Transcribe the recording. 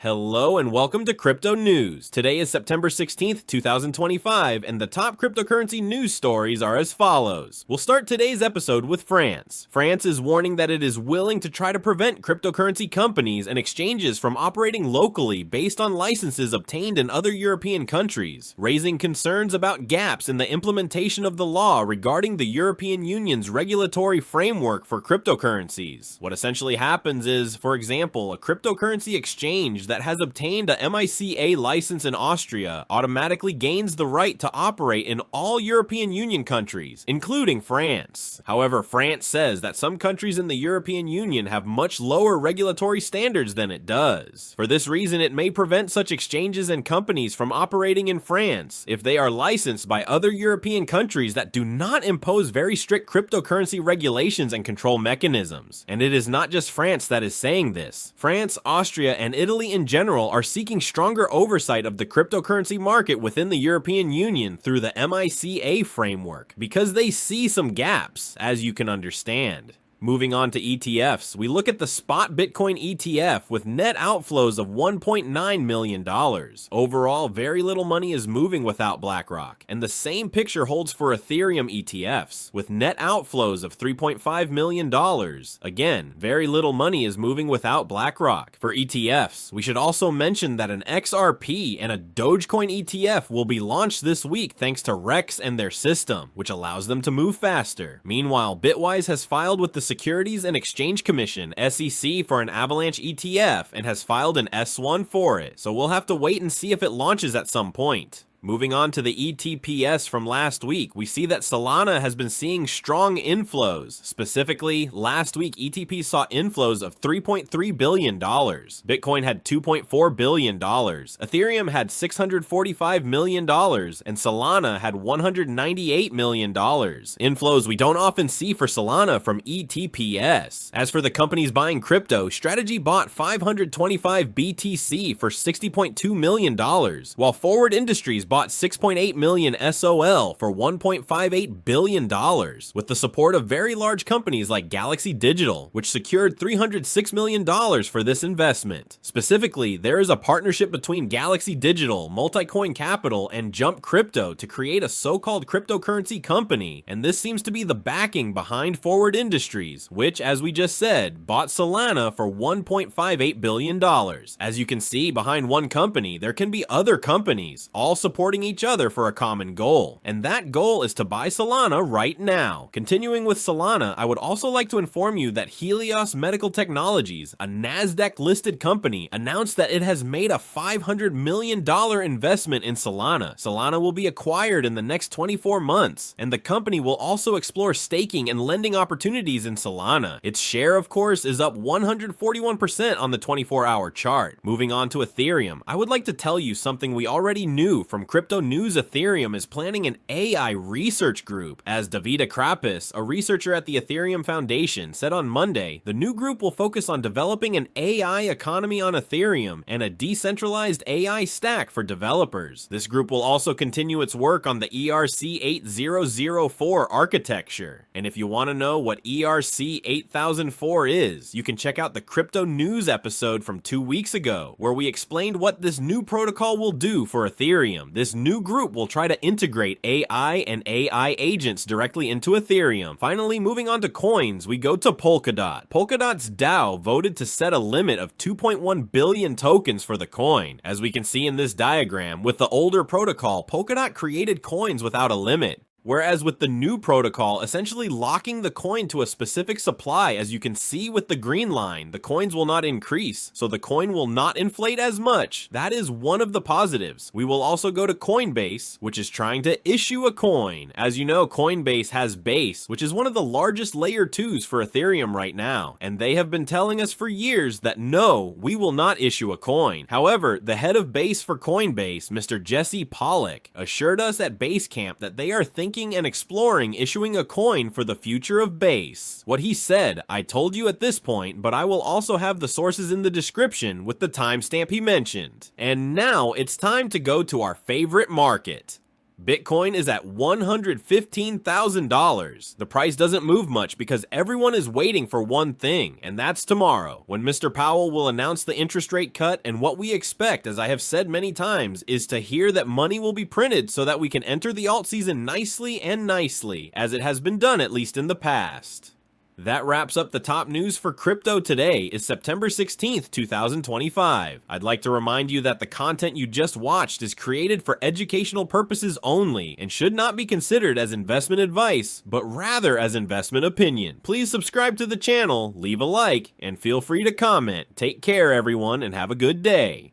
Hello and welcome to Crypto News. Today is September 16th, 2025, and the top cryptocurrency news stories are as follows. We'll start today's episode with France. France is warning that it is willing to try to prevent cryptocurrency companies and exchanges from operating locally based on licenses obtained in other European countries, raising concerns about gaps in the implementation of the law regarding the European Union's regulatory framework for cryptocurrencies. What essentially happens is, for example, a cryptocurrency exchange that has obtained a MiCA license in Austria automatically gains the right to operate in all European Union countries, including France. However, France says that some countries in the European Union have much lower regulatory standards than it does. For this reason, it may prevent such exchanges and companies from operating in France if they are licensed by other European countries that do not impose very strict cryptocurrency regulations and control mechanisms. And it is not just France that is saying this. France, Austria, and Italy in general are seeking stronger oversight of the cryptocurrency market within the European Union through the MiCA framework, because they see some gaps, as you can understand. Moving on to ETFs, we look at the spot Bitcoin ETF with net outflows of $1.9 million. Overall, very little money is moving without BlackRock, and the same picture holds for Ethereum ETFs with net outflows of $3.5 million. Again, very little money is moving without BlackRock. For ETFs, we should also mention that an XRP and a Dogecoin ETF will be launched this week thanks to Rex and their system, which allows them to move faster. Meanwhile, Bitwise has filed with the Securities and Exchange Commission (SEC) for an Avalanche ETF and has filed an S1 for it, so we'll have to wait and see if it launches at some point. Moving on to the ETFs from last week, we see that Solana has been seeing strong inflows. Specifically, last week ETP saw inflows of $3.3 billion. Bitcoin had $2.4 billion. Ethereum had $645 million. And Solana had $198 million. Inflows we don't often see for Solana from ETPs. As for the companies buying crypto, Strategy bought 525 BTC for $60.2 million, while Forward Industries bought 6.8 million SOL for $1.58 billion, with the support of very large companies like Galaxy Digital, which secured $306 million for this investment. Specifically, there is a partnership between Galaxy Digital, Multicoin Capital, and Jump Crypto to create a so-called cryptocurrency company, and this seems to be the backing behind Forward Industries, which, as we just said, bought Solana for $1.58 billion. As you can see, behind one company, there can be other companies, all supporting each other for a common goal, and that goal is to buy Solana right now. Continuing with Solana, I would also like to inform you that Helios Medical Technologies, a NASDAQ listed company, announced that it has made a $500 million investment in Solana. Solana will be acquired in the next 24 months, and the company will also explore staking and lending opportunities in Solana. Its share, of course, is up 141% on the 24-hour chart. Moving on to Ethereum, I would like to tell you something we already knew from Crypto News. Ethereum is planning an AI research group, as Davida Krapis, a researcher at the Ethereum Foundation, said on Monday. The new group will focus on developing an AI economy on Ethereum and a decentralized AI stack for developers. This group will also continue its work on the ERC-8004 architecture. And if you want to know what ERC-8004 is, you can check out the Crypto News episode from 2 weeks ago, where we explained what this new protocol will do for Ethereum. This new group will try to integrate AI and AI agents directly into Ethereum. Finally, moving on to coins, we go to Polkadot. Polkadot's DAO voted to set a limit of 2.1 billion tokens for the coin. As we can see in this diagram, with the older protocol, Polkadot created coins without a limit. Whereas with the new protocol, essentially locking the coin to a specific supply, as you can see with the green line, the coins will not increase, so the coin will not inflate as much. That is one of the positives. We will also go to Coinbase, which is trying to issue a coin. As you know, Coinbase has Base, which is one of the largest layer 2s for Ethereum right now, and they have been telling us for years that no, we will not issue a coin. However, the head of Base for Coinbase, Mr. Jesse Pollock, assured us at Basecamp that they are thinking and exploring issuing a coin for the future of Base. What he said, I told you at this point, but I will also have the sources in the description with the timestamp he mentioned. And now it's time to go to our favorite market, Bitcoin is at $115,000. The price doesn't move much because everyone is waiting for one thing, and that's tomorrow, when Mr. Powell will announce the interest rate cut, and what we expect, as I have said many times, is to hear that money will be printed so that we can enter the alt season nicely, as it has been done at least in the past. That wraps up the top news for crypto. Today is September 16th, 2025. I'd like to remind you that the content you just watched is created for educational purposes only and should not be considered as investment advice, but rather as investment opinion. Please subscribe to the channel, leave a like, and feel free to comment. Take care, everyone, and have a good day.